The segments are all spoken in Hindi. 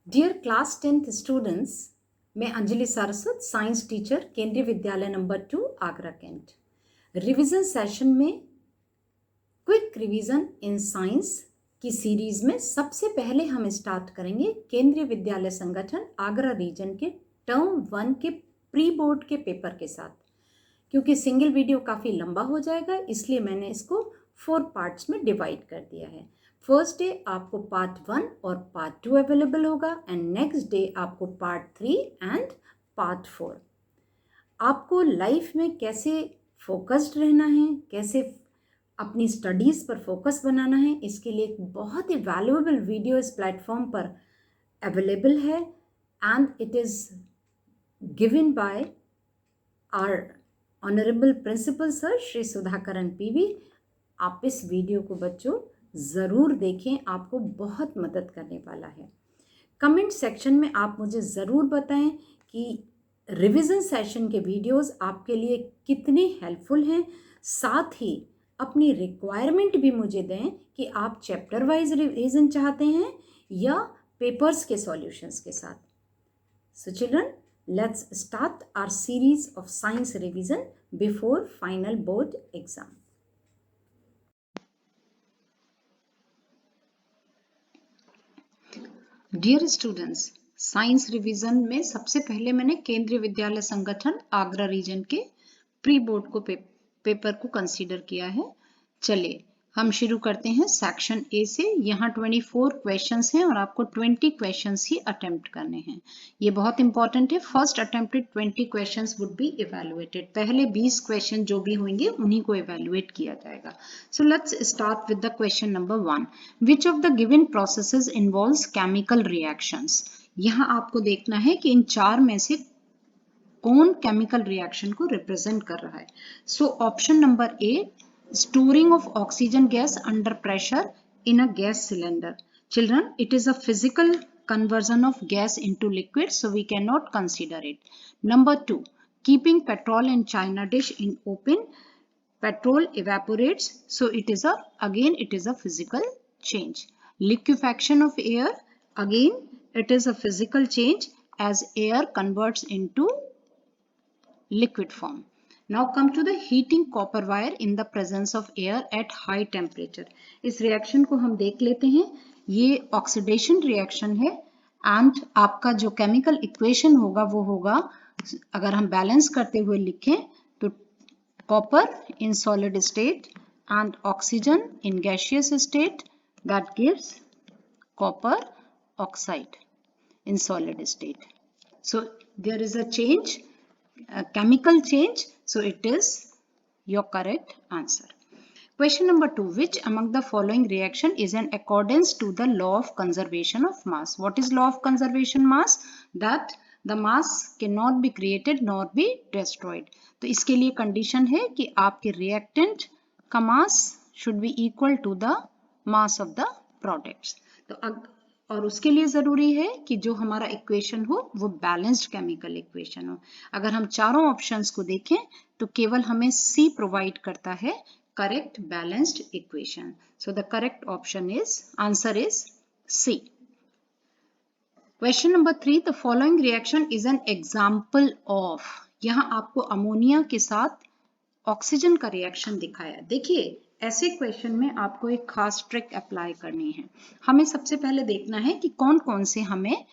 डियर क्लास 10th स्टूडेंट्स, मैं Anjali Saraswat, science teacher, Kendriya Vidyalaya number 2, Agra cantt. Revision session में क्विक रिवीजन इन साइंस की सीरीज में सबसे पहले हम स्टार्ट करेंगे केंद्रीय विद्यालय संगठन आगरा रीजन के टर्म 1 के प्री बोर्ड के पेपर के साथ। क्योंकि सिंगल वीडियो काफ़ी लंबा हो जाएगा, इसलिए मैंने इसको 4 पार्ट्स में डिवाइड कर दिया है। फर्स्ट डे आपको पार्ट 1 और पार्ट 2 अवेलेबल होगा एंड नेक्स्ट डे आपको पार्ट 3 एंड पार्ट 4। आपको लाइफ में कैसे फोकस्ड रहना है, कैसे अपनी स्टडीज़ पर फोकस बनाना है, इसके लिए एक बहुत ही वैल्यूएबल वीडियो इस प्लेटफॉर्म पर अवेलेबल है and it is given by our honourable principal sir Shri Sudhakaran PV. आप इस वीडियो को बच्चों ज़रूर देखें, आपको बहुत मदद करने वाला है। कमेंट सेक्शन में आप मुझे ज़रूर बताएं कि रिवीजन सेशन के वीडियोस आपके लिए कितने हेल्पफुल हैं। साथ ही अपनी रिक्वायरमेंट भी मुझे दें कि आप चैप्टर वाइज रिवीजन चाहते हैं या पेपर्स के सॉल्यूशंस के साथ। So children, let's start our series of science revision before final board exam. Dear students, science revision में सबसे पहले मैंने केंद्रीय विद्यालय संगठन आगरा रीजन के प्री बोर्ड को पेपर को कंसीडर किया है। चलिए हम शुरू करते हैं सेक्शन ए से। यहाँ 24 क्वेश्चंस हैं और आपको 20 क्वेश्चंस ही अटेम्प्ट करने हैं। ये बहुत इंपॉर्टेंट है। First attempted 20 questions would be evaluated. पहले 20 क्वेश्चन जो भी होंगे उन्हीं को इवेलुएट किया जाएगा। So let's start with the question number 1। Which of the given processes involves chemical reactions. यहाँ आपको देखना है कि इन चार में से कौन केमिकल रिएक्शन को रिप्रेजेंट कर रहा है। So option number A, storing of oxygen gas under pressure in a gas cylinder. Children, it is a physical conversion of gas into liquid, so we cannot consider it. Number 2, keeping petrol in china dish in open, petrol evaporates, so it is a physical change. Liquefaction of air, again it is a physical change as air converts into liquid form. Now come to the heating copper wire in the presence of air at high temperature. इस रिएक्शन को हम देख लेते हैं। ये ऑक्सीडेशन रिएक्शन है एंड आपका जो केमिकल इक्वेशन होगा वो होगा, अगर हम बैलेंस करते हुए लिखें तो copper in solid state and oxygen in gaseous state, that gives copper oxide in solid state. So there is a change, a chemical change, so it is your correct answer. Question number 2, which among the following reaction is in accordance to the law of conservation of mass? What is law of conservation mass? That the mass cannot be created nor be destroyed. तो इसके लिए कंडीशन है कि आपके रिएक्टेंट का mass should be equal to the mass of the products. तो और उसके लिए जरूरी है कि जो हमारा इक्वेशन हो वो बैलेंस्ड केमिकल इक्वेशन हो। अगर हम चारों ऑप्शंस को देखें तो केवल हमें सी प्रोवाइड करता है correct balanced equation. So the correct option is, answer is C. Question number 3, the following reaction is an example of. यहाँ आपको अमोनिया के साथ ऑक्सीजन का रिएक्शन दिखाया। देखिए ऐसे क्वेश्चन में आपको एक खास ट्रिक अप्लाई करनी है। हमें सबसे पहले देखना है कि कौन कौन से हमें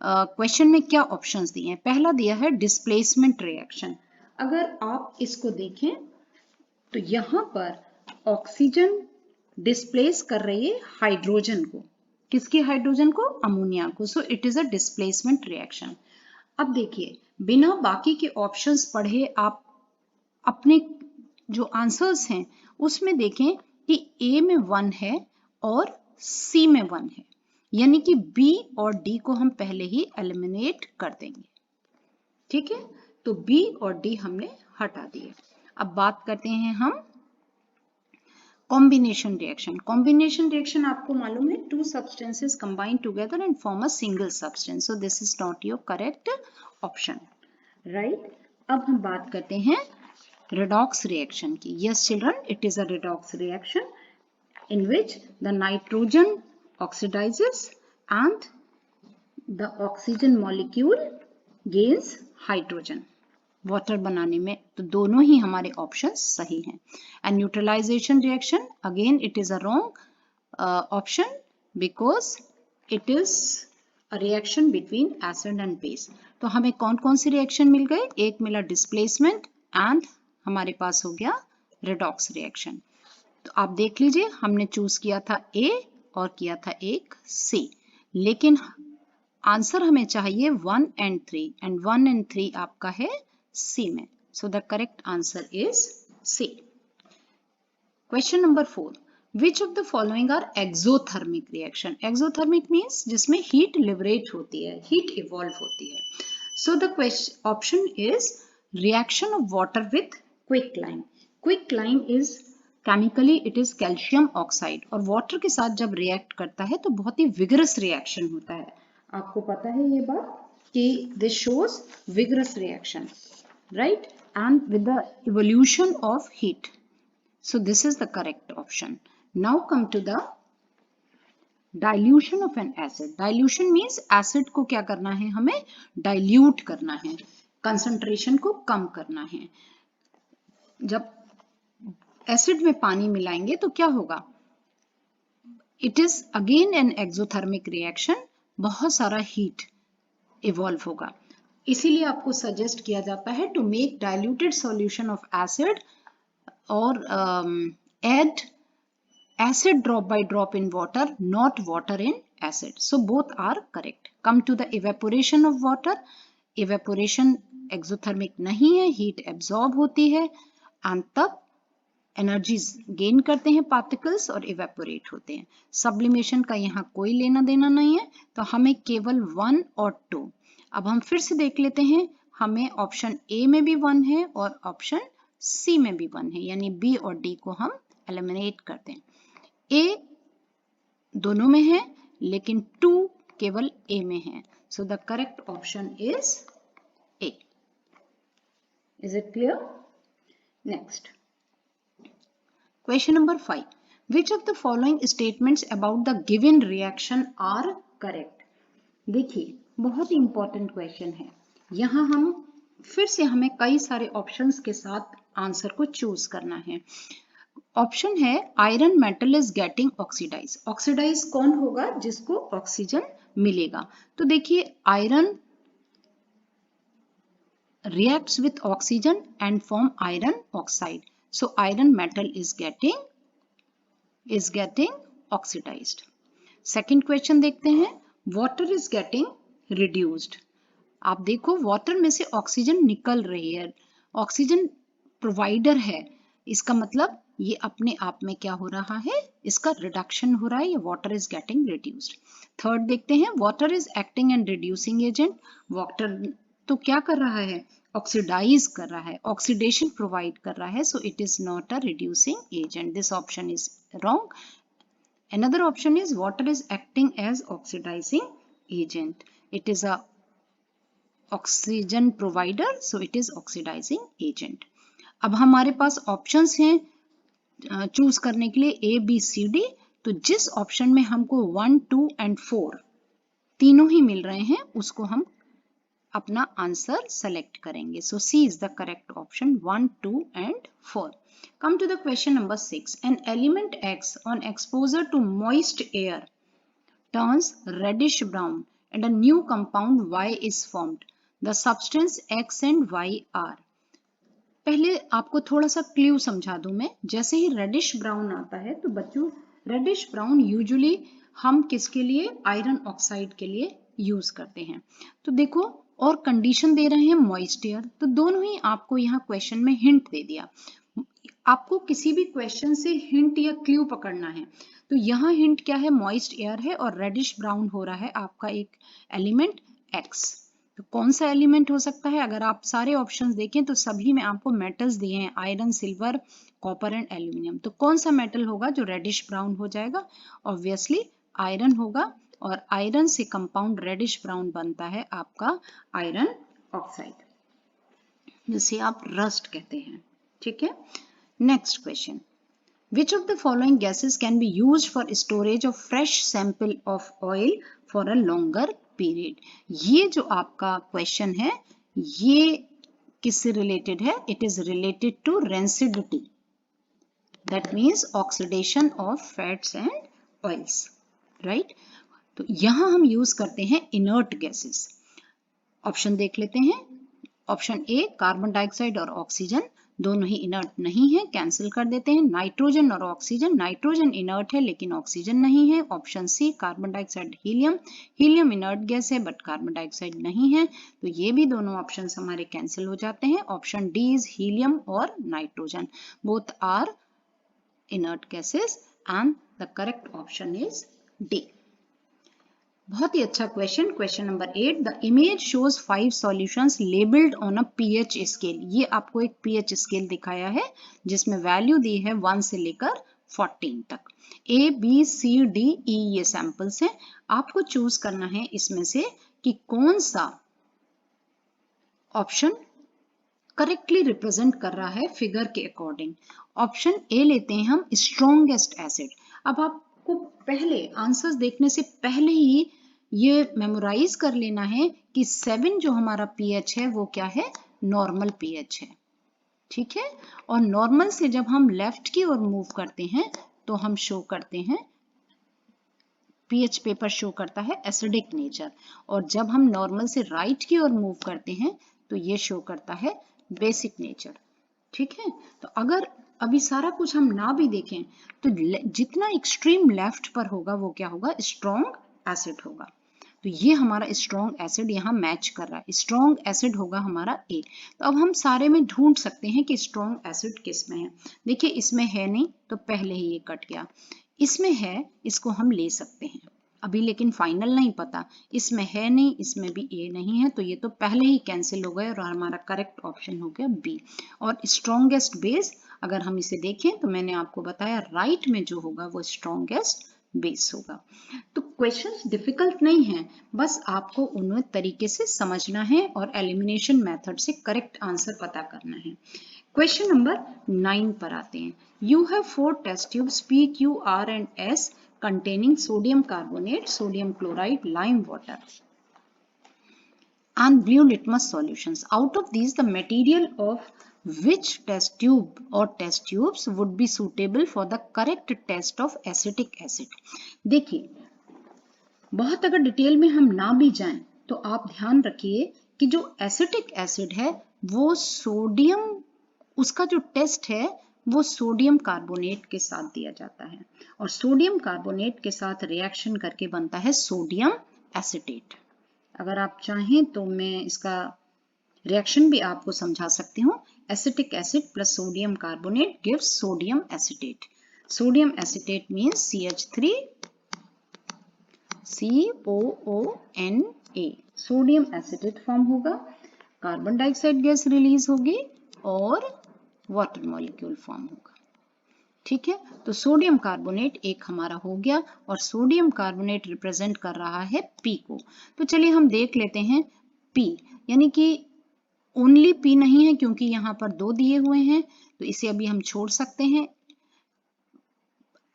क्वेश्चन में क्या ऑप्शंस दिए हैं। पहला दिया है डिस्प्लेसमेंट रिएक्शन। अगर आप इसको देखें तो यहाँ पर ऑक्सीजन डिस्प्लेस कर रही है हाइड्रोजन को। किसकी हाइड्रोजन को? अमोनिया को। सो it is a displacement reaction. अब देखिए बिना बाकी के ऑप्शंस पढ़े आप अपने जो आंसर्स हैं उसमें देखें कि ए में 1 है और सी में 1 है, यानी कि बी और डी को हम पहले ही एलिमिनेट कर देंगे। ठीक है, तो बी और डी हमने हटा दिए। अब बात करते हैं हम कॉम्बिनेशन रिएक्शन। कॉम्बिनेशन रिएक्शन आपको मालूम है, 2 substances combine together and form a single substance. So this is not your correct option, right? अब हम बात करते हैं redox reaction की। Yes children, it is a redox reaction in which the nitrogen oxidizes and the oxygen molecule gains hydrogen. Water बनाने में तो दोनों ही हमारे ऑप्शन सही हैं। And neutralisation reaction, again it is a wrong option because it is a reaction between acid and base. तो हमें कौन कौन से रिएक्शन मिल गए? एक मिला डिस्प्लेसमेंट एंड हमारे पास हो गया रिडॉक्स रिएक्शन। तो आप देख लीजिए, हमने चूज किया था ए और किया था एक सी, लेकिन आंसर हमें चाहिए 1 and 3 एंड 1 and 3 आपका है सी में। So the correct answer is C. Question number 4, which of the following are exothermic reaction? Exothermic means जिसमें हीट लिबरेट होती है, हीट इवॉल्व होती है। So the question option is reaction of water with quicklime. Quicklime is chemically it is calcium oxide, और वाटर के साथ जब रिएक्ट करता है तो बहुत ही विगरस रिएक्शन होता है। आपको पता है ये बात कि this shows vigorous reaction, right, and with the evolution of heat. So this is the correct option. Now come to the dilution of an acid. Dilution means acid को क्या करना है? हमें डाइल्यूट करना है, कंसंट्रेशन को कम करना है। जब एसिड में पानी मिलाएंगे तो क्या होगा? It is again an exothermic reaction, बहुत सारा हीट इवॉल्व होगा। इसीलिए आपको सजेस्ट किया जाता है to make diluted solution of acid और add acid drop by drop in water, not water in acid. So both are correct. Come to the evaporation of water. Evaporation exothermic नहीं है, heat absorb होती है and तब एनर्जीज गेन करते हैं पार्टिकल्स और इवेपोरेट होते हैं। सब्लिमेशन का यहाँ कोई लेना देना नहीं है, तो हमें केवल 1 और 2। अब हम फिर से देख लेते हैं, हमें ऑप्शन ए में भी 1 है और ऑप्शन सी में भी 1 है, यानी बी और डी को हम एलिमिनेट करते हैं। ए दोनों में है लेकिन 2 केवल ए में है। So the correct option is a. Is it clear? Next, question number 5, which of the following statements about the given reaction are correct? देखिए, बहुत ही इंपॉर्टेंट क्वेश्चन है। यहाँ हम फिर से हमें कई सारे ऑप्शंस के साथ आंसर को चूज करना है। ऑप्शन है iron metal is getting oxidise. Oxidise कौन होगा? जिसको ऑक्सीजन मिलेगा। तो देखिए, iron reacts with oxygen and form iron oxide. So iron metal is getting oxidized. Second question देखते हैं, water is getting reduced. आप देखो, water में से ऑक्सीजन निकल रही है, ऑक्सीजन प्रोवाइडर है, इसका मतलब ये अपने आप में क्या हो रहा है? इसका रिडक्शन हो रहा है, ये water is getting reduced. Third देखते हैं, water is acting and reducing agent. Water तो क्या कर रहा है? ऑक्सीडाइज कर रहा है, ऑक्सीडेशन प्रोवाइड कर रहा है, so it is not a reducing agent. This option is wrong. Another option is water is acting as oxidising agent. It is a oxygen provider, so it is oxidising agent. अब हमारे पास ऑप्शंस हैं चूज करने के लिए ए बी सी डी। तो जिस ऑप्शन में हमको 1, 2 एंड 4 तीनों ही मिल रहे हैं, उसको हम अपना आंसर सेलेक्ट करेंगे। So C is the correct option, 1, 2 and 4। Come to the question number 6, an element X on exposure to moist air turns reddish brown and a new compound Y is formed. The substance X and Y are. पहले आपको थोड़ा सा क्लू समझा दूं मैं। जैसे ही रेडिश ब्राउन आता है तो बच्चों, रेडिश ब्राउन यूजुअली हम किसके लिए? आयरन ऑक्साइड के लिए यूज करते हैं। तो देखो, और कंडीशन दे रहे हैं मॉइस्ट एयर, तो दोनों ही आपको यहाँ क्वेश्चन में हिंट दे दिया। आपको किसी भी क्वेश्चन से हिंट या क्लू पकड़ना है, तो यहाँ हिंट क्या है? मॉइस्ट एयर है और रेडिश ब्राउन हो रहा है आपका एक एलिमेंट X। तो कौन सा एलिमेंट हो सकता है? अगर आप सारे ऑप्शंस देखें तो सभी में आपको मेटल्स दिए हैं, iron, silver, copper and aluminium. तो कौन सा मेटल होगा जो रेडिश ब्राउन हो जाएगा? ऑब्वियसली आयरन होगा, और आयरन से कंपाउंड रेडिश ब्राउन बनता है आपका आयरन ऑक्साइड, जिसे आप रस्ट कहते हैं। ठीक है, next question, which of the following gases can be used for storage of fresh sample of oil for a longer period. ये जो आपका क्वेश्चन है ये किससे रिलेटेड है? It is related to rancidity, that means oxidation of fats and oils, right. तो यहां हम यूज करते हैं इनर्ट गैसेस। ऑप्शन देख लेते हैं। ऑप्शन ए कार्बन डाइऑक्साइड और ऑक्सीजन दोनों ही इनर्ट नहीं है, कैंसिल कर देते हैं। नाइट्रोजन और ऑक्सीजन, नाइट्रोजन इनर्ट है लेकिन ऑक्सीजन नहीं है। Option C carbon dioxide helium, helium inert gas है बट कार्बन डाइऑक्साइड नहीं है, तो ये भी दोनों ऑप्शन हमारे कैंसिल हो जाते हैं। ऑप्शन डी इज हीलियम और nitrogen, both are inert gases and the correct option is D. बहुत ही अच्छा question. Question number 8, the image shows 5 solutions labelled on a pH scale. ये आपको एक पीएच स्केल दिखाया है जिसमें वैल्यू दी है 1 से लेकर 14 तक। A B C D E ये सैंपल्स हैं। आपको चूज करना है इसमें से कि कौन सा ऑप्शन करेक्टली रिप्रेजेंट कर रहा है फिगर के अकॉर्डिंग। ऑप्शन ए लेते हैं हम, स्ट्रॉन्गेस्ट एसिड। अब आपको पहले आंसर्स देखने से पहले ही ये मेमोराइज कर लेना है कि 7 जो हमारा पीएच है वो क्या है? नॉर्मल पीएच है, ठीक है। और नॉर्मल से जब हम लेफ्ट की ओर मूव करते हैं तो हम शो करते हैं, पीएच पेपर शो करता है एसिडिक नेचर, और जब हम नॉर्मल से राइट की ओर मूव करते हैं तो ये शो करता है बेसिक नेचर, ठीक है। तो अगर अभी सारा कुछ हम ना भी देखें तो जितना एक्सट्रीम लेफ्ट पर होगा वो क्या होगा? स्ट्रॉन्ग एसिड होगा। तो ये हमारा स्ट्रॉन्ग एसिड यहाँ मैच कर रहा है, स्ट्रॉन्ग एसिड होगा हमारा ए। तो अब हम सारे में ढूंढ सकते हैं कि स्ट्रॉन्ग एसिड किस में है। देखिए इसमें है नहीं तो पहले ही ये कट गया, इसमें है इसको हम ले सकते हैं अभी, लेकिन फाइनल नहीं पता। इसमें है नहीं, इसमें भी ए नहीं है, तो ये तो पहले ही कैंसिल हो गए और हमारा करेक्ट ऑप्शन हो गया बी। और स्ट्रॉन्गेस्ट बेस अगर हम इसे देखें तो मैंने आपको बताया राइट में जो होगा वो स्ट्रॉन्गेस्ट बेस होगा। तो क्वेश्चंस डिफिकल्ट नहीं है, बस आपको उन्हें तरीके से समझना है और एलिमिनेशन मेथड से करेक्ट आंसर पता करना है। क्वेश्चन नंबर 9 पर आते हैं। You have 4 test tubes P Q R and S containing sodium carbonate, sodium chloride, lime water and blue litmus solutions. Out of these, the material of which test tube or test tubes would be suitable for the correct test of acetic acid? देखिए बहुत अगर डिटेल में हम ना भी जाएं तो आप ध्यान रखिए कि जो एसिटिक एसिड है वो सोडियम, उसका जो टेस्ट है वो सोडियम कार्बोनेट के साथ दिया जाता है और सोडियम कार्बोनेट के साथ रिएक्शन करके बनता है सोडियम एसीटेट। अगर आप चाहें तो मैं इसका रिएक्शन भी आपको समझा सकती हूँ। Acetic acid plus sodium carbonate gives sodium acetate. Sodium acetate means CH3 COONA, sodium acetate form होगा, कार्बन डाइऑक्साइड गैस रिलीज होगी और वाटर मॉलिक्यूल फॉर्म होगा, ठीक है। तो सोडियम कार्बोनेट एक हमारा हो गया और सोडियम कार्बोनेट रिप्रेजेंट कर रहा है पी को। तो चलिए हम देख लेते हैं पी, यानी कि ओनली पी नहीं है क्योंकि यहाँ पर 2 दिए हुए हैं तो इसे अभी हम छोड़ सकते हैं।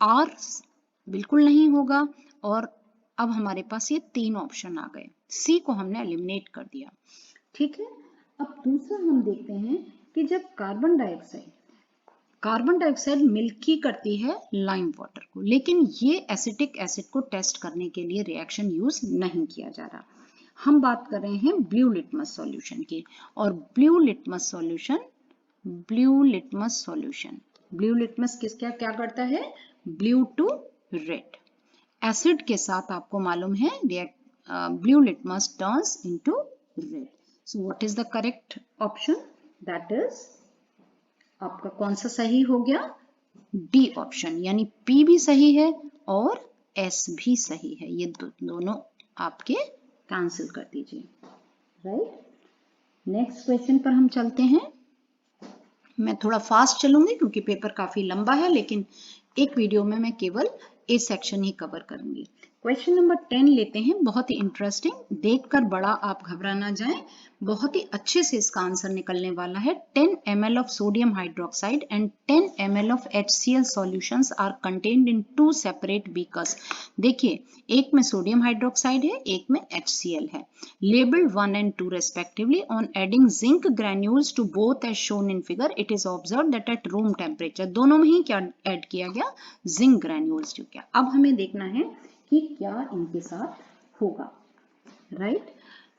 आर बिल्कुल नहीं होगा और अब हमारे पास ये 3 ऑप्शन आ गए, सी को हमने एलिमिनेट कर दिया, ठीक है। अब दूसरा हम देखते हैं कि जब कार्बन डाइऑक्साइड मिल्की करती है लाइम वाटर को, लेकिन ये एसिटिक एसिड को टेस्ट करने के लिए रिएक्शन यूज नहीं किया जा रहा। हम बात कर रहे हैं ब्लू लिटमस सॉल्यूशन की, और ब्लू लिटमस किसका क्या करता है? Blue to red. एसिड के साथ आपको मालूम है blue litmus turns into red. So what is the correct option? That is आपका कौन सा सही हो गया? डी ऑप्शन, यानी पी भी सही है और एस भी सही है। ये दोनों आपके कैंसिल कर दीजिए, राइट। नेक्स्ट क्वेश्चन पर हम चलते हैं। मैं थोड़ा फास्ट चलूंगी क्योंकि पेपर काफी लंबा है, लेकिन एक वीडियो में मैं केवल ए सेक्शन ही कवर करूंगी। क्वेश्चन नंबर 10 लेते हैं, बहुत ही इंटरेस्टिंग, देखकर बड़ा आप घबरा ना जाएं, बहुत ही अच्छे से इसका आंसर निकलने वाला है। 10 ml of sodium hydroxide and 10 ml of HCl solutions are contained in two separate beakers। देखिए, एक में सोडियम हाइड्रोक्साइड है, एक में HCl है, labeled 1 and 2 respectively। On adding zinc granules to both as shown in figure, it is observed that at room temperature, दोनों में ही क्या ऐड किया गया, जिंक ग्रैन्यूल्स जो क्या। अब हमें देखना है कि क्या इनके साथ होगा, राइट।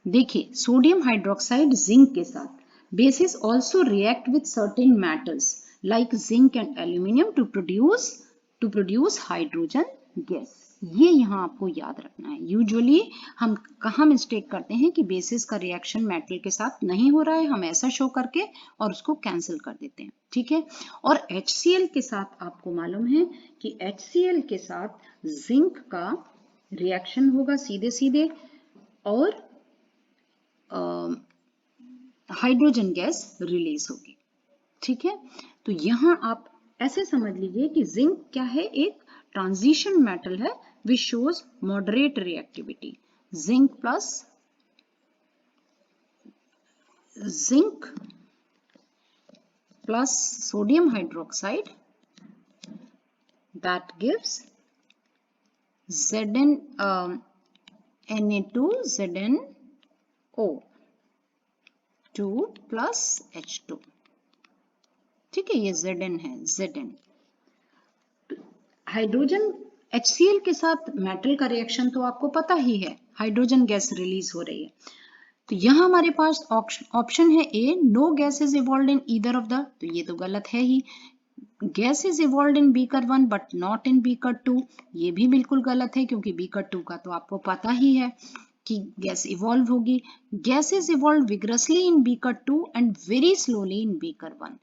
देखिए, सोडियम हाइड्रोक्साइड जिंक के साथ, bases also react with certain metals like zinc and aluminium to produce hydrogen gas. ये यहाँ आपको याद रखना है। यूजुअली हम कहाँ मिस्टेक करते हैं कि बेसिस का रिएक्शन मेटल के साथ नहीं हो रहा है, हम ऐसा शो करके और उसको कैंसिल कर देते हैं, ठीक है। और HCl के साथ आपको मालूम है कि HCl के साथ जिंक का रिएक्शन होगा सीधे सीधे और हाइड्रोजन गैस रिलीज होगी, ठीक है। तो यहाँ आप ऐसे समझ लीजिए कि जिंक क्या है, एक ट्रांजिशन मेटल है which shows moderate reactivity. Zinc plus sodium hydroxide that gives Zn Na2ZnO 2 plus H2, ठीक है, ये Zn है, Zn। हाइड्रोजन HCl के साथ मेटल का रिएक्शन तो आपको पता ही है, हाइड्रोजन गैस रिलीज हो रही है। तो यहाँ हमारे पास ऑप्शन है A, no gas is evolved in either of the, तो ये तो गलत है ही। Gas is evolved in beaker 1 but not in beaker 2, ये भी बिल्कुल गलत है क्योंकि बीकर 2 का तो आपको पता ही है कि गैस इवॉल्व होगी। Gas is evolve vigorously in beaker 2 and very slowly in beaker 1।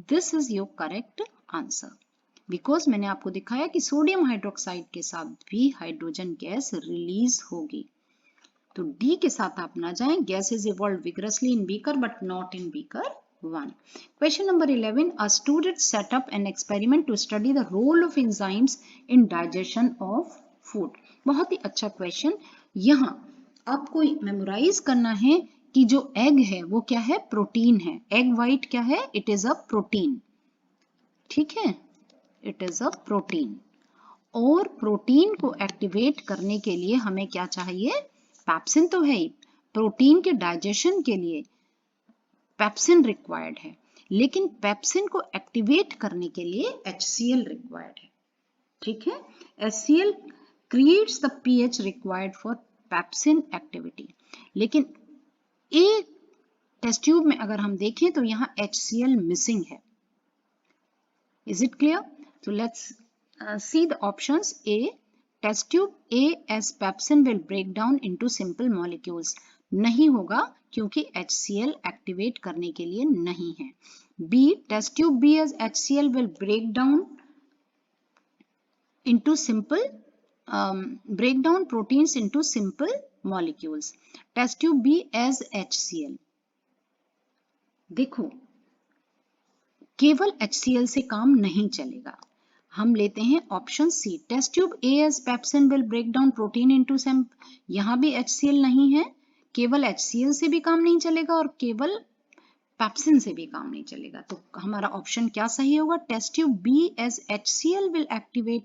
This is your correct answer, because मैंने आपको दिखाया कि सोडियम हाइड्रोक्साइड के साथ भी हाइड्रोजन गैस रिलीज होगी। तो डी के साथ आप ना जाएं, gas is evolve vigorously in beaker but not in beaker 1। Question number 11, a student set up an experiment to study the role of enzymes in digestion of food। बहुत ही अच्छा क्वेश्चन। यहाँ आपको मेमोराइज करना है कि जो एग है वो क्या है, प्रोटीन है। एग वाइट क्या है, इट इज अ प्रोटीन, ठीक है, इट इज अ प्रोटीन। और प्रोटीन को एक्टिवेट करने के लिए हमें क्या चाहिए, पैप्सिन तो है ही। प्रोटीन के डाइजेशन के लिए पेप्सिन रिक्वायर्ड है, लेकिन पेप्सिन को एक्टिवेट करने के लिए HCl रिक्वायर्ड है, ठीक है। HCl creates the pH required for pepsin activity, लेकिन एक टेस्ट ट्यूब में अगर हम देखें तो यहाँ HCl मिसिंग है। Is it clear? तो let's see the options. A, test tube A as pepsin will break down into simple molecules, नहीं होगा क्योंकि HCl एक्टिवेट करने के लिए नहीं है। B, test tube B as HCl will break down proteins into simple molecules, test tube B as HCl। देखो, केवल HCl से काम नहीं चलेगा, हम लेते हैं option C, test tube A as pepsin will break down protein into simple, यहाँ भी HCl नहीं है, केवल HCl से भी काम नहीं चलेगा और केवल पेप्सिन से भी काम नहीं चलेगा। तो हमारा ऑप्शन क्या सही होगा, test tube B as HCl will activate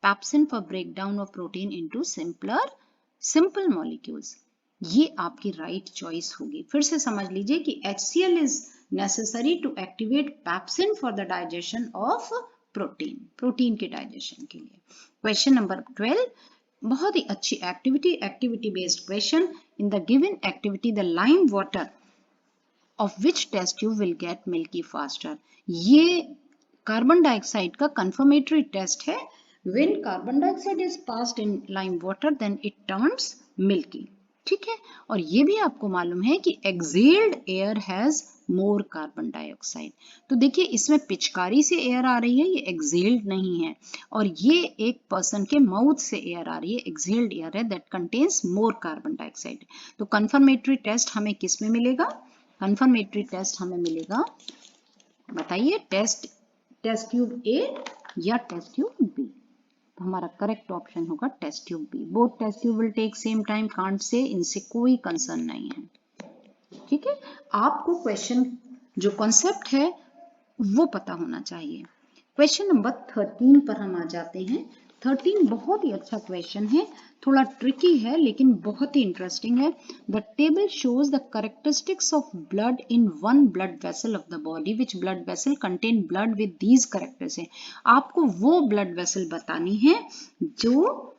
pepsin for breakdown of protein into simple molecules। ये आपकी राइट चॉइस होगी। फिर से समझ लीजिए कि HCl is necessary to activate pepsin for the digestion of protein के डाइजेशन के लिए। क्वेश्चन नंबर 12, बहुत ही अच्छी activity based question. In the given activity the lime water of which test tube will get milky faster. ये कार्बन डाइऑक्साइड का कंफर्मेटरी टेस्ट है। When carbon dioxide is passed in lime water then it turns milky, ठीक है। और ये भी आपको मालूम है कि exhaled air has more carbon dioxide. तो देखिए, इसमें पिचकारी से एयर आ रही है, ये एक्सेल्ड नहीं है, और ये एक पर्सन के माउथ से एयर आ रही है, एक्सेल्ड एयर है that contains more carbon dioxide. तो कंफर्मेटरी टेस्ट हमें किस में मिलेगा, कंफर्मेटरी टेस्ट हमें मिलेगा, बताइए, टेस्ट ट्यूब A या टेस्ट ट्यूब B। तो हमारा करेक्ट ऑप्शन होगा test tube B. Both test tube will take same time, can't say, इनसे कोई कंसर्न नहीं है। ठीक है, आपको क्वेश्चन जो कॉन्सेप्ट है वो पता होना चाहिए। क्वेश्चन नंबर 13 पर हम आ जाते हैं। 13 बहुत ही अच्छा क्वेश्चन है, थोड़ा ट्रिकी है लेकिन बहुत ही इंटरेस्टिंग है। The table shows the characteristics of blood in one blood vessel of the body, which blood vessel contain blood with these characters है। आपको वो ब्लड वेसल बतानी है जो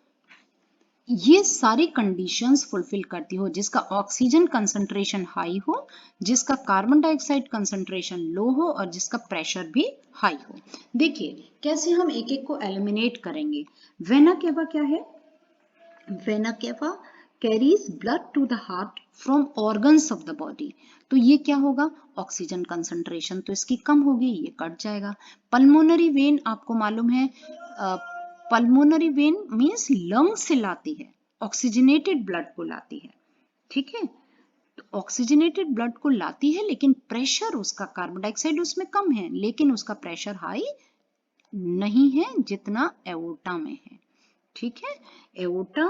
ये सारी कंडीशंस फुलफिल करती हो, जिसका ऑक्सीजन कंसंट्रेशन हाई हो, जिसका कार्बन डाइऑक्साइड कंसंट्रेशन लो हो और जिसका प्रेशर भी हाई हो। देखिए कैसे हम एक एक को एलिमिनेट करेंगे। वेना केवा क्या है? Vena cava carries blood to the heart from organs of the body. तो ये क्या होगा? ऑक्सीजन कंसंट्रेशन तो इसकी कम होगी, ये कट जाएगा। पल्मोनरी वेन आपको मालूम है, पल्मोनरी वेन मीन्स लंग से लाती है, ऑक्सीजनेटेड ब्लड को लाती है। ठीक है, तो ऑक्सीजनेटेड ब्लड को लाती है लेकिन प्रेशर उसका, कार्बन डाइऑक्साइड उसमें कम है लेकिन उसका प्रेशर हाई नहीं है जितना एओर्टा में है। ठीक है, aorta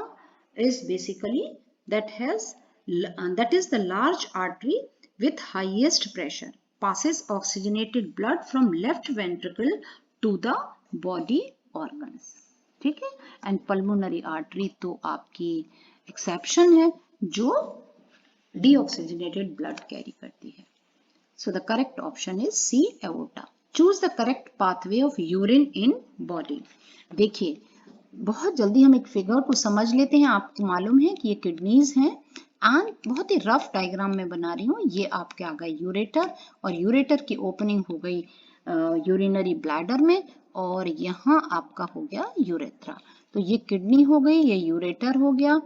is basically that is the large artery with highest pressure, passes oxygenated blood from left ventricle to the body organs। ठीक है, एंड पल्मोनरी आर्टरी तो आपकी एक्सेप्शन है जो डीऑक्सीजनेटेड ब्लड कैरी करती है। So the correct option is C, aorta. Choose the correct pathway of urine in body. देखिए बहुत जल्दी हम एक फिगर को समझ लेते हैं। आपको मालूम है कि ये किडनीज हैं एंड बहुत ही रफ डायग्राम में बना रही हूँ। ये आपके आ गए यूरेटर और यूरेटर की ओपनिंग हो गई यूरिनरी ब्लैडर में और यहाँ आपका हो गया यूरेथ्रा। तो ये किडनी हो गई, ये यूरेटर हो गया,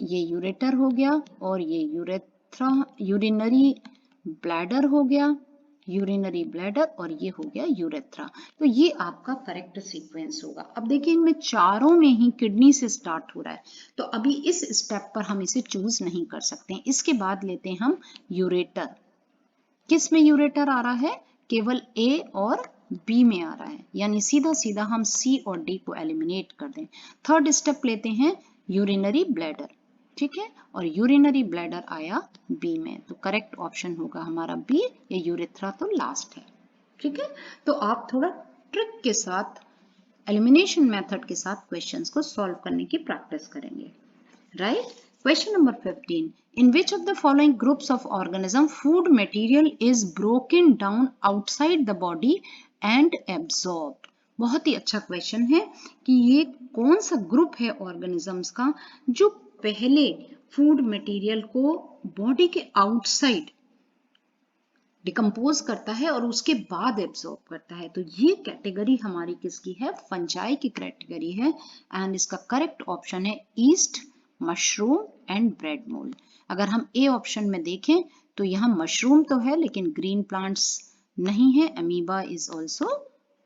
ये यूरेटर हो गया और ये यूरेथ्रा, यूरिनरी ब्लैडर हो गया, यूरिनरी ब्लैडर और ये हो गया यूरेथ्रा। तो ये आपका करेक्ट सीक्वेंस होगा। अब देखिए इनमें चारों में ही किडनी से स्टार्ट हो रहा है तो अभी इस स्टेप पर हम इसे चूज नहीं कर सकते। इसके बाद लेते हैं हम यूरेटर। किस में यूरेटर आ रहा है? केवल ए और बी में आ रहा है, यानी सीधा सीधा हम सी और डी को एलिमिनेट कर दें। थर्ड स्टेप लेते हैं यूरिनरी ब्लैडर। ठीक है, और यूरिनरी ब्लैडर आया बी में, तो करेक्ट ऑप्शन होगा हमारा बी। ये यूरेथ्रा तो लास्ट है। ठीक है, तो आप थोड़ा ट्रिक के साथ, एलिमिनेशन मेथड के साथ क्वेश्चंस को सॉल्व करने की प्रैक्टिस करेंगे। Right, question number 15, in which of the following groups of organism food material is broken down outside the body and absorbed। बहुत ही अच्छा क्वेश्चन है कि ये कौन सा ग्रुप है ऑर्गेनिजम्स का जो पहले फूड मटेरियल को बॉडी के आउटसाइड डिकम्पोज करता है और उसके बाद एब्जॉर्ब करता है। तो ये कैटेगरी हमारी किसकी है? फंजाई की कैटेगरी है एंड इसका करेक्ट ऑप्शन है east, mushroom and bread mould. अगर हम ए ऑप्शन में देखें तो यहाँ मशरूम तो है लेकिन ग्रीन प्लांट्स नहीं है। Amoeba is also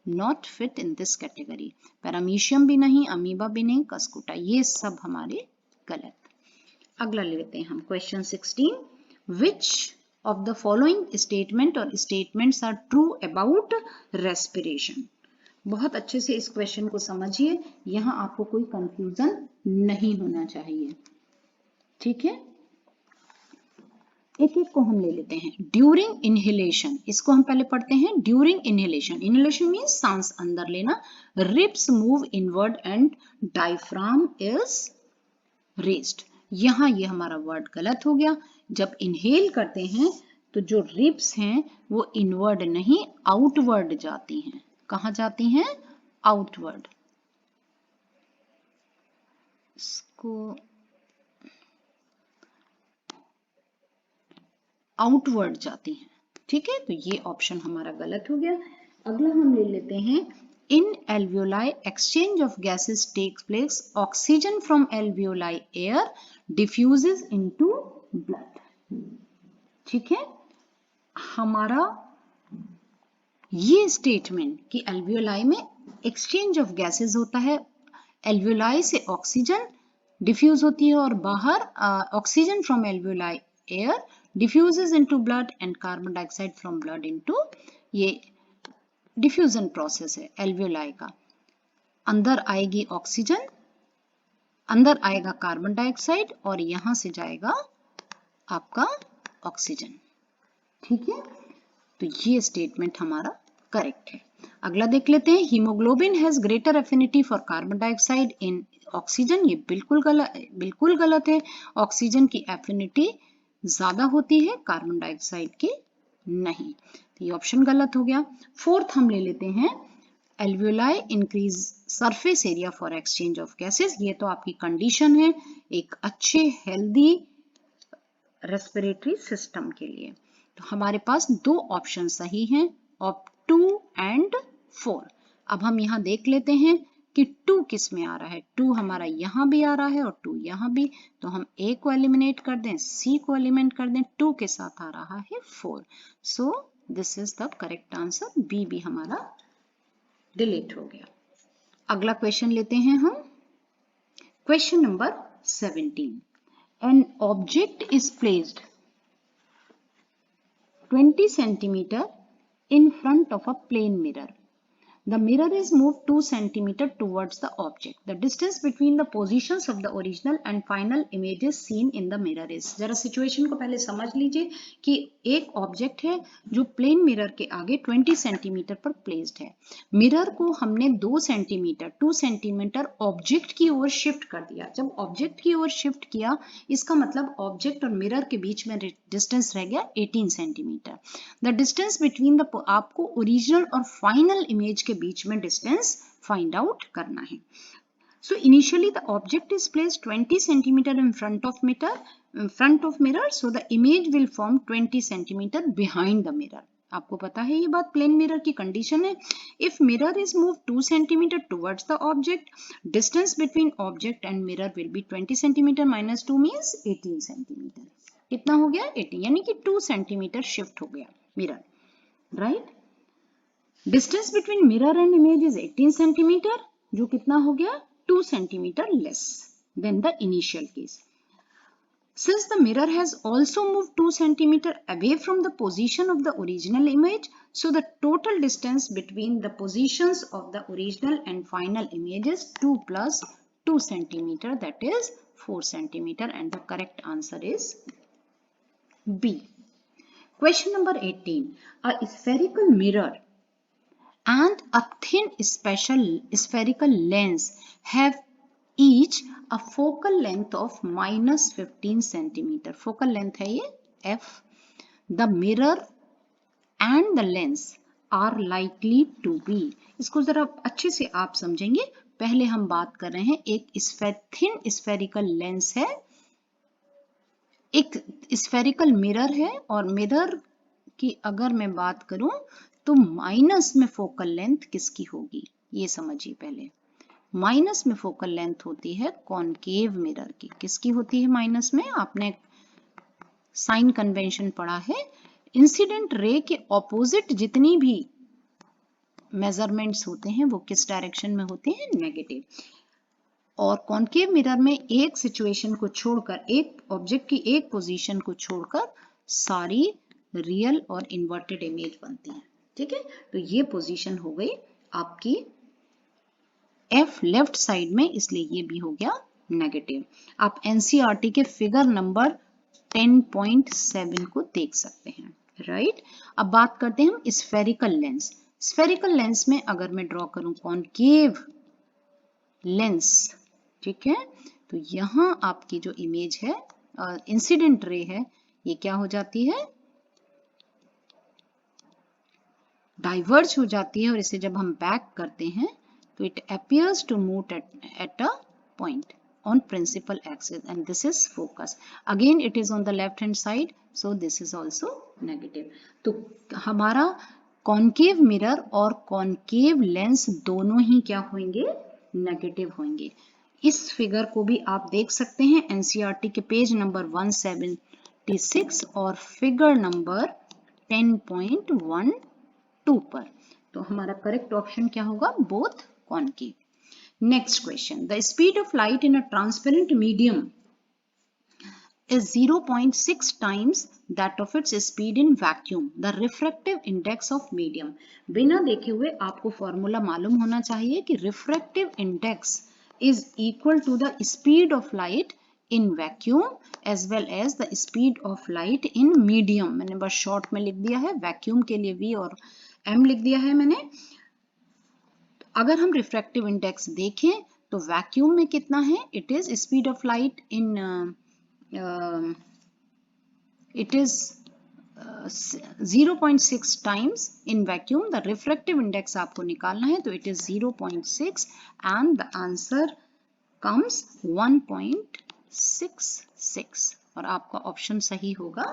not fit in this category. Paramecium भी नहीं, अमीबा भी नहीं, कस्कुटा, ये सब हमारे गलत। अगला लेते हैं हम question 16, which of the following statement और statements are true about respiration। बहुत अच्छे से इस क्वेश्चन को समझिए, यहां आपको कोई कंफ्यूजन नहीं होना चाहिए। ठीक है, एक एक को हम ले लेते हैं। ड्यूरिंग इनहेलेशन, इसको हम पहले पढ़ते हैं। ड्यूरिंग इनहेलेशन, इनहेलेशन मीन्स सांस अंदर लेना। Ribs move inward and diaphragm is raised. यहां ये हमारा वर्ड गलत हो गया। जब इनहेल करते हैं तो जो रिब्स हैं वो इनवर्ड नहीं आउटवर्ड जाती हैं। कहां जाती हैं? आउटवर्ड। इसको आउटवर्ड जाती हैं। ठीक है, तो ये ऑप्शन हमारा गलत हो गया। अगला हम ले लेते हैं, in alveoli exchange of gases takes place, oxygen from alveoli air diffuses into blood. ठीक है, हमारा ये स्टेटमेंट कि एल्वियोलाई में एक्सचेंज ऑफ गैसेस होता है, एल्वियोलाई से ऑक्सीजन डिफ्यूज होती है और बाहर oxygen from alveoli air diffuses into blood and carbon dioxide from blood into, ये डिफ्यूजन प्रोसेस है एल्वियोलाई का। अंदर आएगी ऑक्सीजन, अंदर आएगा कार्बन डाइऑक्साइड और यहां से जाएगा आपका ऑक्सीजन। ठीक है, तो ये स्टेटमेंट हमारा करेक्ट है। अगला देख लेते हैं, haemoglobin has greater affinity for carbon dioxide in oxygen. ये बिल्कुल गलत है। ऑक्सीजन की एफिनिटी ज्यादा होती है, कार्बन डाइऑक्साइड की नहीं, तो ये ऑप्शन गलत हो गया। फोर्थ हम ले लेते हैं, alveoli increase surface area for exchange of gases. ये तो आपकी कंडीशन है एक अच्छे हेल्दी रेस्पिरेटरी सिस्टम के लिए। तो हमारे पास दो ऑप्शन सही हैं, ऑप 2 एंड 4। अब हम यहां देख लेते हैं कि 2 किस में आ रहा है। 2 हमारा यहां भी आ रहा है और 2 यहां भी, तो हम A को एलिमिनेट कर दें, C को एलिमिनेट कर दें, 2 के साथ आ रहा है 4। सो this is the correct answer, B भी हमारा डिलीट हो गया। अगला क्वेश्चन लेते हैं हम, question number 17। An object is placed 20 centimeter in front of a plane mirror. The mirror is moved 2 centimeter towards the object. The distance between the positions of the original and final images seen in the mirror is. जरा सिचुएशन को पहले समझ लीजिए कि एक ऑब्जेक्ट है जो प्लेन मिरर के आगे 20 सेंटीमीटर पर प्लेस्ड है। मिरर को हमने 2 सेंटीमीटर ऑब्जेक्ट की ओर शिफ्ट कर दिया। जब ऑब्जेक्ट की ओर शिफ्ट किया, इसका मतलब ऑब्जेक्ट और मिरर के बीच में डिस्टेंस रह गया 18 centimetre. The distance between the, आपको ओरिजिनल और फाइनल इमेज के बीच में डिस्टेंस फाइंड आउट करना है। So initially the object is placed 20 centimeter in front of mirror, so the image will form 20 centimeter behind the mirror. आपको पता है ये बात, प्लेन मिरर की कंडीशन है। If mirror is moved 2 centimeter towards the object, distance between object and mirror will be 20 centimeter minus 2 means 18 centimeter. कितना हो गया? 18, यानी कि 2 सेंटीमीटर शिफ्ट हो गया mirror, right. Distance between mirror and image is 18 centimetre, जो कितना हो गया? 2 centimetre less than the initial case. Since the mirror has also moved 2 centimeter away from the position of the original image, so the total distance between the positions of the original and final image is 2 plus 2 centimeter, that is 4 centimeter, and the correct answer is B. Question number 18. A spherical mirror and a thin spherical lens have each a focal length of minus 15 centimeter. Focal length है ये F. The mirror and the lens are likely to be. इसको जरा अच्छे से आप समझेंगे। पहले हम बात कर रहे हैं, एक थिन स्फेरिकल लेंस है, एक स्फेरिकल मिरर है, और मिरर की अगर मैं बात करूं तो माइनस में फोकल लेंथ किसकी होगी, ये समझिए पहले। माइनस में फोकल लेंथ होती है कॉनकेव मिरर की। किसकी होती है माइनस में? आपने साइन कन्वेंशन पढ़ा है। इंसिडेंट रे के ऑपोजिट जितनी भी मेजरमेंट्स होते हैं वो किस डायरेक्शन में होते हैं? नेगेटिव। और कॉनकेव मिरर में एक सिचुएशन को छोड़कर, एक ऑब्जेक्ट की एक पोजीशन को छोड़कर सारी रियल और इन्वर्टेड इमेज बनती है। ठीक है, तो ये पोजीशन हो गई आपकी F लेफ्ट साइड में, इसलिए ये भी हो गया नेगेटिव। आप एनसीईआरटी के फिगर नंबर 10.7 को देख सकते हैं, राइट। अब बात करते हैं हम स्फेरिकल लेंस। स्फेरिकल लेंस में अगर मैं ड्रॉ करूं कॉनकेव लेंस, ठीक है, तो यहां आपकी जो इमेज है, इंसिडेंट रे है, ये क्या हो जाती है? डाइवर्ज हो जाती है, और इसे जब हम बैक करते हैं तो it appears to move at a point on principal axis, and this is focus. Again it is on the left hand side, so this is also negative. तो हमारा कॉनकेव मिरर और कॉनकेव लेंस दोनों ही क्या होंगे? नेगेटिव होंगे। इस फिगर को भी आप देख सकते हैं एनसीईआरटी के पेज नंबर 176 और फिगर नंबर 10.12 पर। तो हमारा करेक्ट ऑप्शन क्या होगा? Both concave. Next question. The speed of light in a transparent medium is 0.6 times that of its speed in vacuum. The refractive index of medium. बिना देखे हुए आपको फॉर्मूला मालूम होना चाहिए कि refractive index is equal to the speed of light in vacuum as well as the speed of light in medium. मैंने बस शॉर्ट में लिख दिया है, वैक्यूम के लिए V और M लिख दिया है मैंने। अगर हम रिफ्रैक्टिव इंडेक्स देखें तो वैक्यूम में कितना है? It is speed of light in it is 0.6 times in vacuum. The refractive index आपको निकालना है तो it is 0.6 and the answer comes 1.66 और आपका ऑप्शन सही होगा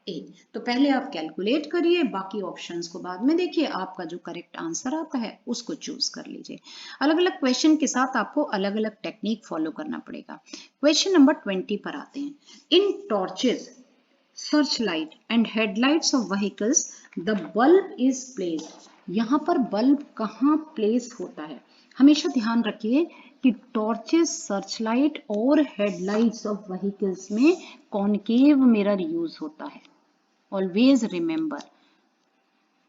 ए। तो पहले आप कैलकुलेट करिए, बाकी ऑप्शंस को बाद में देखिए, आपका जो करेक्ट आंसर आता है उसको चूज कर लीजिए। अलग अलग क्वेश्चन के साथ आपको अलग अलग टेक्निक फॉलो करना पड़ेगा। क्वेश्चन नंबर 20 पर आते हैं। इन torches, searchlight and headlights of vehicles the bulb is placed. यहाँ पर बल्ब कहाँ प्लेस होता है? हमेशा ध्यान रखिए कि टॉर्चेस, सर्चलाइट और हेडलाइट्स ऑफ व्हीकल्स में कॉनकेव मिरर यूज होता है। Always remember,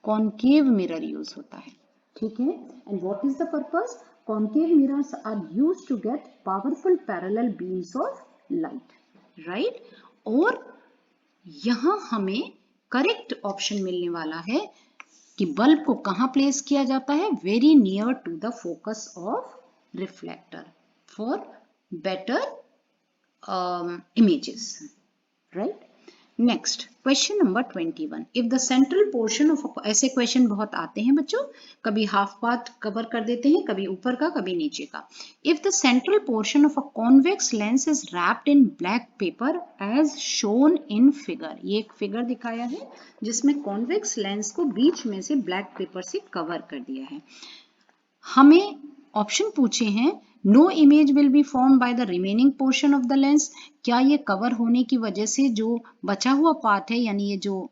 concave mirror use होता है, ठीक है। And what is the purpose? Concave mirrors are used to get powerful parallel beams of light, right. और यहां हमें करेक्ट ऑप्शन मिलने वाला है कि बल्ब को कहां प्लेस किया जाता है? Very near to the focus of reflector for better images, right. Next question number 21। If the central portion of, ऐसे क्वेश्चन बहुत आते हैं बच्चों, कभी हाफ पार्ट कवर कर देते हैं, कभी ऊपर का कभी नीचे का। If the central portion of a convex lens is wrapped in black paper as shown in figure, ये एक फिगर दिखाया है जिसमें कॉन्वेक्स लेंस को बीच में से ब्लैक पेपर से कवर कर दिया है। हमें ऑप्शन पूछे हैं, no image will be form by the remaining portion of the lens. क्या ये कवर होने की वजह से जो बचा हुआ पार्ट है, यानी ये जो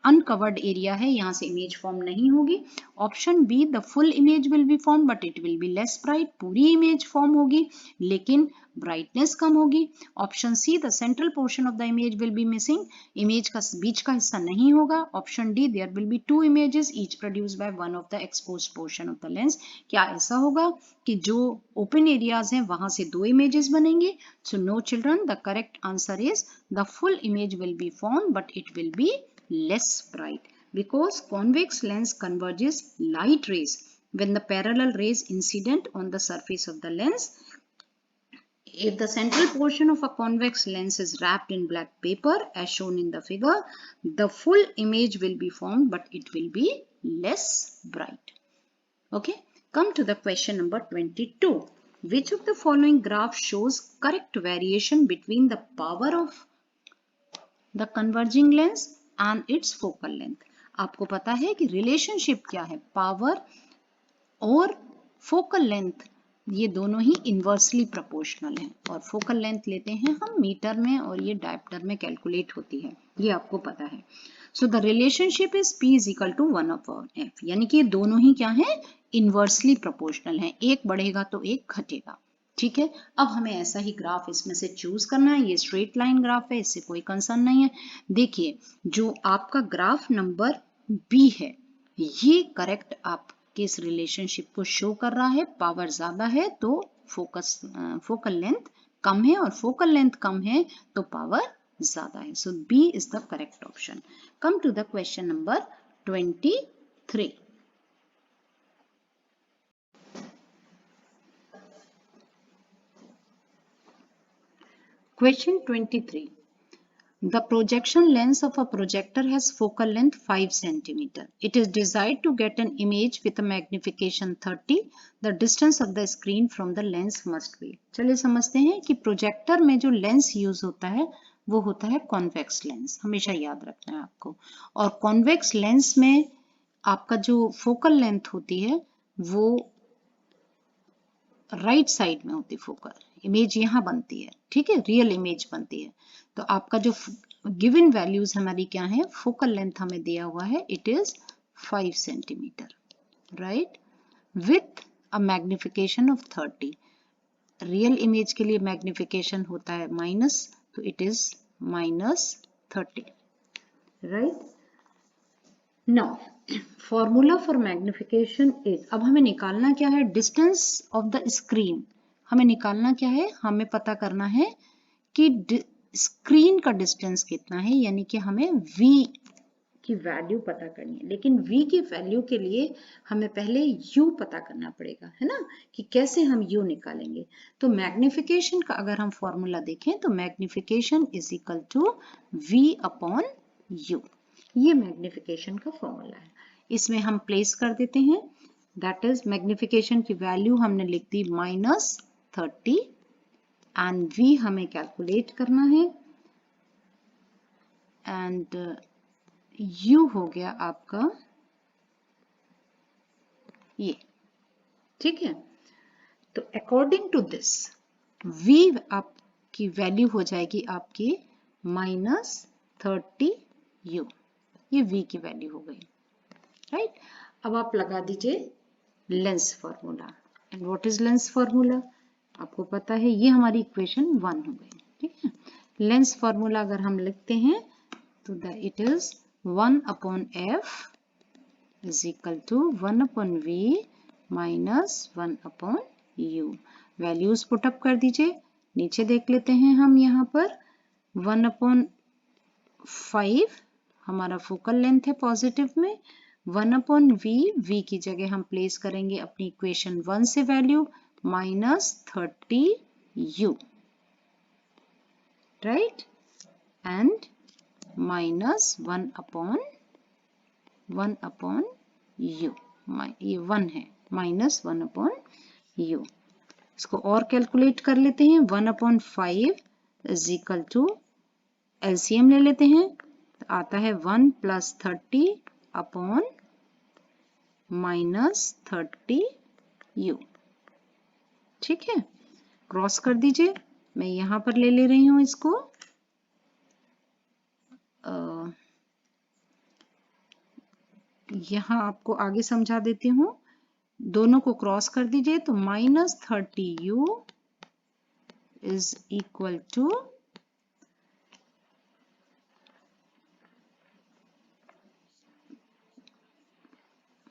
अनकवर्ड एरिया है, यहाँ से इमेज फॉर्म नहीं होगी। Option B, the full image will be form but it will be less bright, पूरी इमेज फॉर्म होगी लेकिन ब्राइटनेस कम होगी। Option C, the central portion of the image will be missing, image का बीच का हिस्सा नहीं होगा। Option D, there will be two images each produced by one of the exposed portion of the lens. क्या ऐसा होगा कि जो ओपन एरियाज हैं वहां से दो इमेजेस बनेंगे? So no children, the correct answer is the full image will be form but it will be less bright because convex lens converges light rays when the parallel rays incident on the surface of the lens. If the central portion of a convex lens is wrapped in black paper as shown in the figure, the full image will be formed but it will be less bright. Okay, come to the question number 22. Which of the following graph shows correct variation between the power of the converging lens and its focal length? आपको पता है कि रिलेशनशिप क्या है, पावर और फोकल लेंथ, ये दोनों ही इनवर्सली प्रोपोर्शनल हैं। और फोकल लेंथ लेते हैं हम मीटर में और ये डायप्टर में कैलकुलेट होती है, ये आपको पता है। So the relationship is P is equal to 1/f, यानी कि ये दोनों ही क्या है? इनवर्सली प्रोपोर्शनल है, एक बढ़ेगा तो एक घटेगा, ठीक है। अब हमें ऐसा ही ग्राफ इसमें से चूज करना है। ये स्ट्रेट लाइन ग्राफ है, इससे कोई कंसर्न नहीं है। देखिए, जो आपका ग्राफ नंबर बी है ये करेक्ट आपके इस रिलेशनशिप को शो कर रहा है। पावर ज्यादा है तो फोकल लेंथ कम है और फोकल लेंथ कम है तो पावर ज्यादा है। So B is the correct option. Come to the question number 23। Question 23. The projection lens of a projector has focal length 5 cm. It is desired to get an image with a magnification 30. The distance of the screen from the lens must be. चलिए समझते हैं कि प्रोजेक्टर में जो लेंस यूज होता है वो होता है कॉन्वेक्स लेंस, हमेशा याद रखना है आपको। और कॉन्वेक्स लेंस में आपका जो फोकल लेंथ होती है वो राइट साइड में होती, फोकल इमेज यहाँ बनती है, ठीक है, रियल इमेज बनती है। तो आपका जो गिवन वैल्यूज हमारी क्या है, फोकल लेंथ हमें दिया हुआ है, it is 5 centimetre, right, with a magnification of 30। Real image के लिए मैग्निफिकेशन होता है माइनस, तो तो it is -30, right. Now formula for magnification is, अब हमें निकालना क्या है, डिस्टेंस ऑफ द स्क्रीन। हमें निकालना क्या है, हमें पता करना है कि स्क्रीन का डिस्टेंस कितना है, यानी कि हमें v की वैल्यू पता करनी है। लेकिन v की वैल्यू के लिए हमें पहले u पता करना पड़ेगा, है ना, कि कैसे हम u निकालेंगे। तो मैग्निफिकेशन का अगर हम फॉर्मूला देखें तो magnification is equal to v upon u, ये मैग्निफिकेशन का फॉर्मूला है। इसमें हम प्लेस कर देते हैं, दैट इज मैग्निफिकेशन की वैल्यू हमने लिख दी -30 एंड v हमें कैलकुलेट करना है एंड u हो गया आपका ये, ठीक है। तो अकॉर्डिंग टू दिस v आपकी वैल्यू हो जाएगी आपकी -30 u, ये v की वैल्यू हो गई, राइट। अब आप लगा दीजिए lens formula. And what is lens formula, आपको पता है, ये हमारी इक्वेशन 1 हो गई, ठीक है। लेंस फॉर्मूला अगर हम लिखते हैं तो it is 1 upon f is equal to 1 upon v minus 1 upon u। Values put up कर दीजिए, नीचे देख लेते हैं हम यहाँ पर 1 अपॉन 5 हमारा फोकल लेंथ है पॉजिटिव में, 1 अपॉन v की जगह हम प्लेस करेंगे अपनी इक्वेशन 1 से value -30u, right, and -1 upon u, ये 1 है, -1 अपॉन u। इसको और कैलकुलेट कर लेते हैं, 1 upon 5 is equal to, LCM ले लेते हैं, आता है 1 प्लस 30 अपॉन -30u, ठीक है। क्रॉस कर दीजिए, मैं यहां पर ले रही हूं इसको, यहां आपको आगे समझा देती हूं, दोनों को क्रॉस कर दीजिए तो -30u is equal to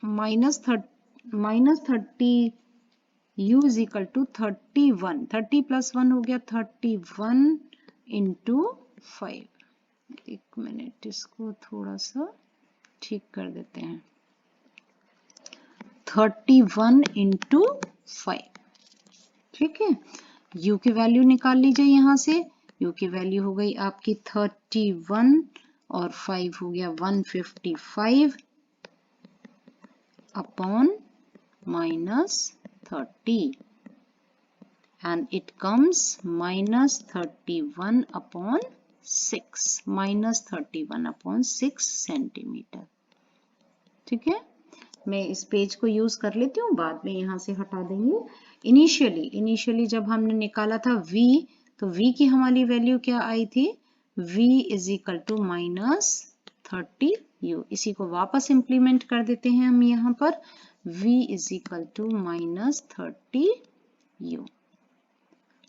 -30u is equal to 31, 30 plus 1 हो गया 31 इंटू 5। एक मिनट, इसको थोड़ा सा ठीक कर देते हैं, 31 इंटू 5, ठीक है। u की वैल्यू निकाल लीजिए यहाँ से, u की वैल्यू हो गई आपकी 31 और 5 हो गया 155 upon -30 and it comes -31 upon 6, -31 upon 6 centimetre, ठीक है। मैं इस पेज को यूज कर लेती हूँ, बाद में यहाँ से हटा देंगे। इनिशियली जब हमने निकाला था v, तो v की हमारी वैल्यू क्या आई थी, v is equal to -30u। इसी को वापस इंप्लीमेंट कर देते हैं हम यहाँ पर, v is equal to -30u।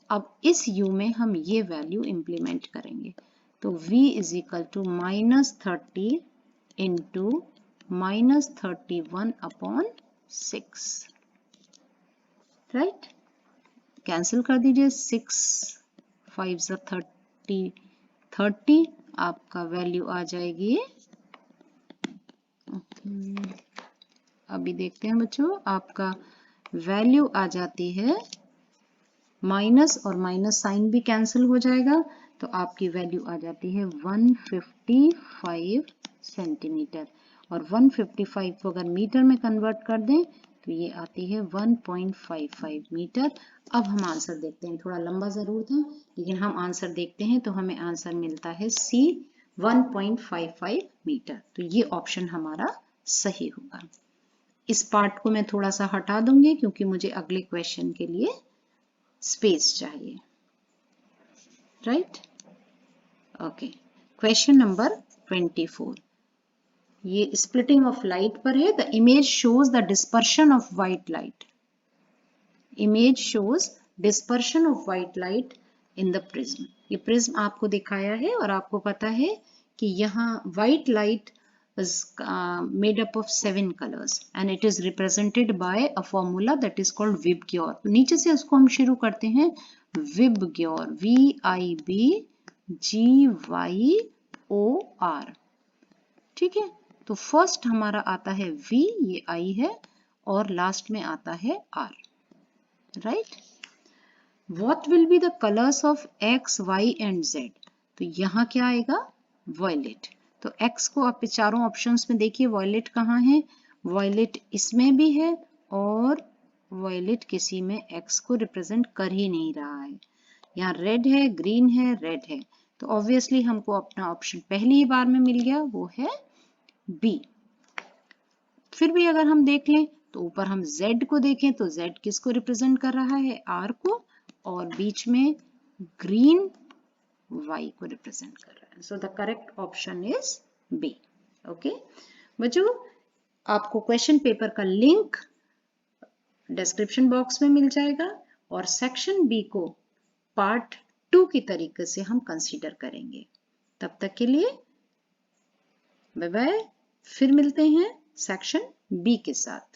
अब इस u में हम ये वैल्यू इंप्लीमेंट करेंगे, तो v is equal to -30 into -31 upon 6, right. Cancel कर दीजिए, 6 5 30, आपका वैल्यू आ जाएगी, अभी देखते हैं बच्चों, आपका वैल्यू आ जाती है, माइनस और माइनस साइन भी कैंसिल हो जाएगा, तो आपकी वैल्यू आ जाती है 155 सेंटीमीटर। और 155 को अगर मीटर में कन्वर्ट कर दें तो ये आती है 1.55 मीटर। अब हम आंसर देखते हैं, थोड़ा लंबा जरूर था लेकिन हम आंसर देखते हैं, तो हमें आंसर मिलता है सी 1.55 मीटर। तो ये ऑप्शन हमारा सही होगा। इस पार्ट को मैं थोड़ा सा हटा दूंगी क्योंकि मुझे अगले क्वेश्चन के लिए स्पेस चाहिए, राइट। ओके, क्वेश्चन नंबर 24, ये स्प्लिटिंग ऑफ लाइट पर है। The image shows the dispersion of white light, image shows dispersion of white light in the prism. ये प्रिज्म आपको दिखाया है और आपको पता है कि यहाँ white light is made up of 7 colors and it is represented by a formula that is called Vibgyor. नीचे से उसको हम शुरू करते हैं Vibgyor, VIBGYOR. ठीक है, तो फर्स्ट हमारा आता है V, ये I है, और लास्ट में आता है R. Right? What will be the colors of X, Y and Z? तो यहाँ क्या आएगा? Violet. तो X को आप चारों ऑप्शंस में देखिए, वॉयलेट कहाँ है? वॉयलेट इसमें भी है और वॉयलेट किसी में X को रिप्रेजेंट कर ही नहीं रहा है. यहाँ रेड है, ग्रीन है, रेड है, तो ऑब्वियसली हमको अपना ऑप्शन पहली ही बार में मिल गया, वो है B. फिर भी अगर हम देख लें तो ऊपर हम Z को देखें तो Z किसको रिप्रेजेंट कर रहा है? R को, और बीच में ग्रीन Y को रिप्रेजेंट कर रहा है. So the correct option is B. Okay बच्चों, आपको क्वेश्चन पेपर का लिंक डिस्क्रिप्शन बॉक्स में मिल जाएगा और सेक्शन B को पार्ट 2 की तरीके से हम कंसीडर करेंगे. तब तक के लिए बाय बाय, फिर मिलते हैं सेक्शन B के साथ.